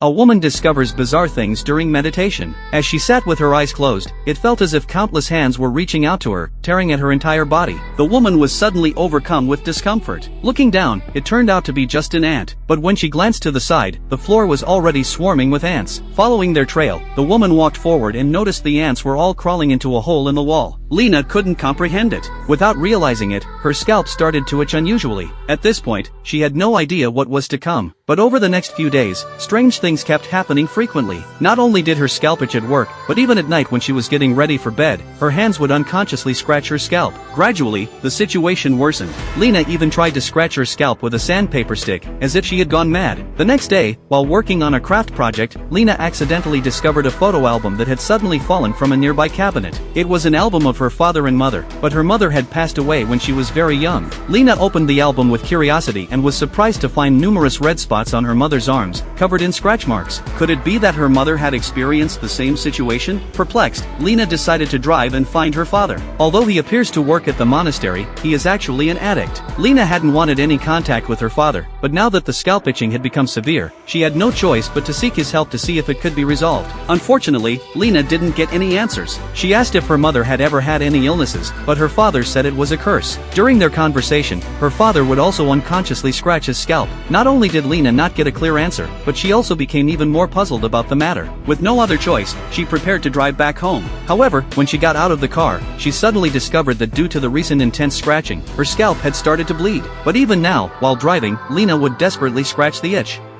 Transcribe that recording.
A woman discovers bizarre things during meditation. As she sat with her eyes closed, it felt as if countless hands were reaching out to her, tearing at her entire body. The woman was suddenly overcome with discomfort. Looking down, it turned out to be just an ant. But when she glanced to the side, the floor was already swarming with ants. Following their trail, the woman walked forward and noticed the ants were all crawling into a hole in the wall. Lena couldn't comprehend it. Without realizing it, her scalp started to itch unusually. At this point, she had no idea what was to come. But over the next few days, strange things kept happening frequently. Not only did her scalp itch at work, but even at night when she was getting ready for bed, her hands would unconsciously scratch her scalp. Gradually, the situation worsened. Lena even tried to scratch her scalp with a sandpaper stick, as if she had gone mad. The next day, while working on a craft project, Lena accidentally discovered a photo album that had suddenly fallen from a nearby cabinet. It was an album of her father and mother, but her mother had passed away when she was very young. Lena opened the album with curiosity and was surprised to find numerous red spots on her mother's arms, covered in scratch marks. Could it be that her mother had experienced the same situation? Perplexed, Lena decided to drive and find her father. Although he appears to work at the monastery, he is actually an addict. Lena hadn't wanted any contact with her father, but now that the scalp itching had become severe, she had no choice but to seek his help to see if it could be resolved. Unfortunately, Lena didn't get any answers. She asked if her mother had ever had any illnesses, but her father said it was a curse. During their conversation, her father would also unconsciously scratch his scalp. Not only did Lena not get a clear answer, but she also became even more puzzled about the matter. With no other choice, she prepared to drive back home. However, when she got out of the car, she suddenly discovered that due to the recent intense scratching, her scalp had started to bleed. But even now, while driving, Lena would desperately scratch the itch.